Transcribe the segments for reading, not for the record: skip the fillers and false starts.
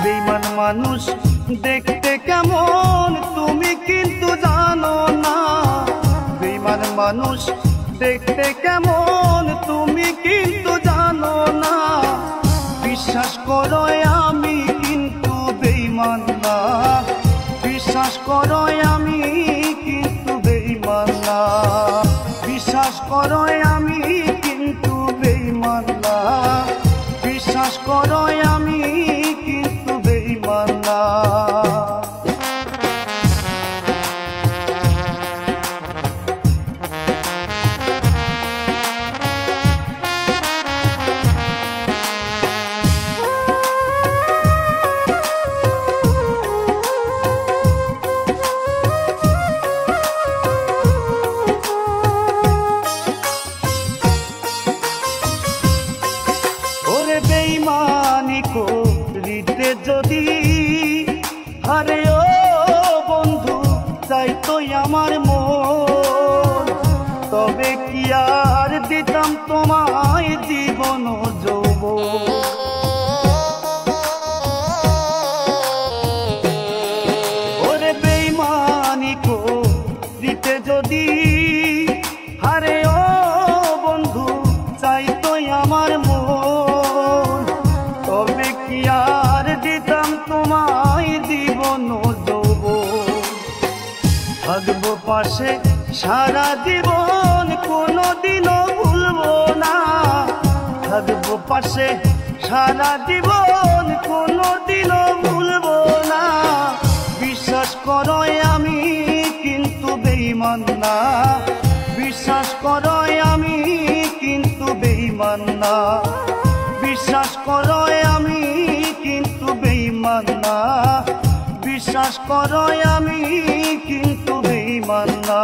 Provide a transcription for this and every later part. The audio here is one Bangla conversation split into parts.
বেঈমান মানুষ দেখতে কেমন তুমি কিন্তু জানো না, বেঈমান মানুষ দেখতে কেমন তুমি কিন্তু জানো না। বিশ্বাস করো আমি কিন্তু বেঈমান না, বিশ্বাস করো আমি কিন্তু বেঈমান না, বিশ্বাস করো আমি কিন্তু বেঈমান না, বিশ্বাস করো আমি কিন্তু বেঈমান না। বেঈমানি করিতে যদি আরে ও বন্ধু চাইতো আমার মন, তবে কি আর দিতাম তোমায় জীবন যৌবন। ওরে বেঈমানি করিতে যদি আরে ও বন্ধু চাইতো আমার মন, তবে কি আর দিতাম তোমায় জীবন যৌবন। থাকবো পাশে সারা জীবন কোনোদিনও ভুলবো না, থাকবো পাশে সারা জীবন কোনোদিনও ভুলবো না। বিশ্বাস করো আমি কিন্তু বেঈমান না, বিশ্বাস করো আমি কিন্তু বেঈমান না, বিশ্বাস করো আমি কিন্তু বেঈমান না, বিশ্বাস করো আমি কিন্তু বেঈমান না।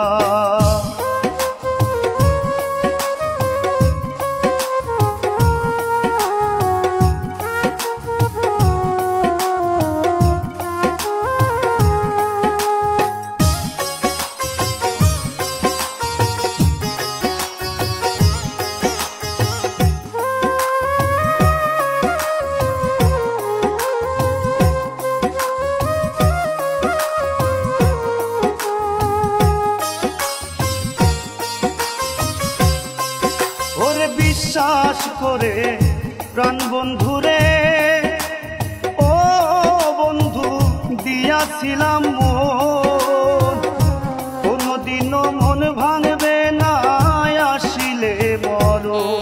বিশ্বাস করে প্রাণ বন্ধুরে ও বন্ধু দিয়াছিলাম মন, কোনদিনও মন ভাঙবে না আসিলে মরণ।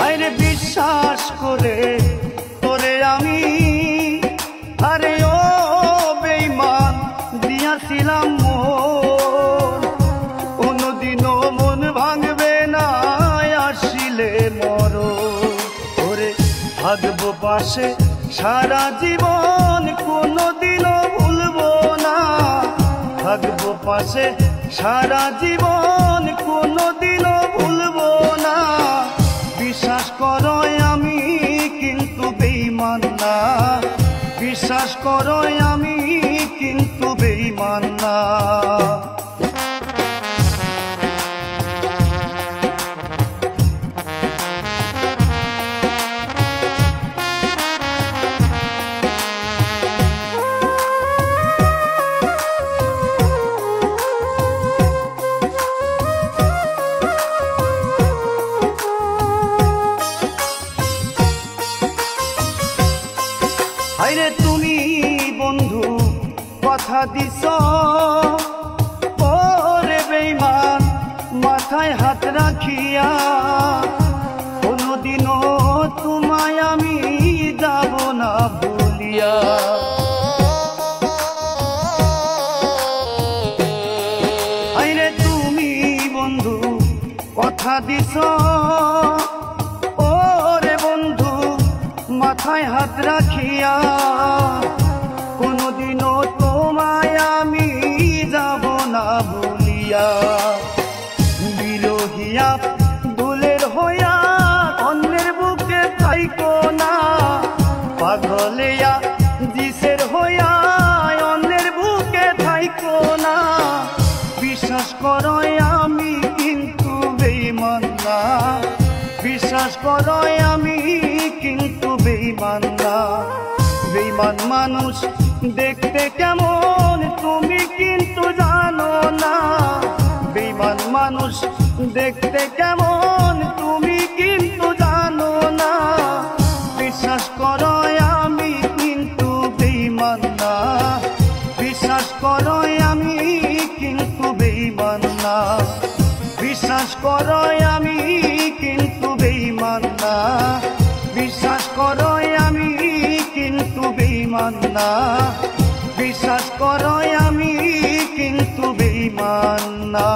আরে বিশ্বাস করে তোরে আমি আরে ও বেঈমান দিয়াছিলাম মন, কোনদিনও মন ভাঙবে না আসিলে মরণ। ওরে থাকবো পাশে সারা জীবন কোনদিনও ভুলবো না, থাকবো পাশে সারা জীবন কোনদিনও ভুলবো না। বিশ্বাস করো আমি কিন্তু বেঈমান না, বিশ্বাস করো আমি কিন্তু বেঈমান না। আরে তুমি বন্ধু কথা দিছ ওরে বেঈমান মাথায় হাত রাখিয়া, কোনদিনও তোমায় আমি যাব না ভুলিয়া। আরে তুমি বন্ধু কথা দিছ ওরে বন্ধু মাথায় হাত রাখিয়া, কোনদিনও তোমায় আমি যাব না ভুলিয়া। বিরহিয়া দুলের হইয়া অন্যের বুকে থাইকো না, পাগলিয়া জিসের হইয়া অন্যের বুকে থাইকো না। বিশ্বাস করো আমি কিন্তু বেঈমান না, বিশ্বাস করো আমি কিন্তু বেঈমান না। বেঈমান মানুষ দেখতে কেমন তুমি কিন্তু জানো না। বেঈমান মানুষ দেখতে কেমন তুমি কিন্তু জানো না। বিশ্বাস করো আমি কিন্তু বেঈমান না। বিশ্বাস করো আমি কিন্তু বেঈমান না। বিশ্বাস করো আমি কিন্তু বেঈমান না। বিশ্বাস করো আমি কিন্তু বেঈমান না। বিশ্বাস করো আমি কিন্তু বেঈমান না।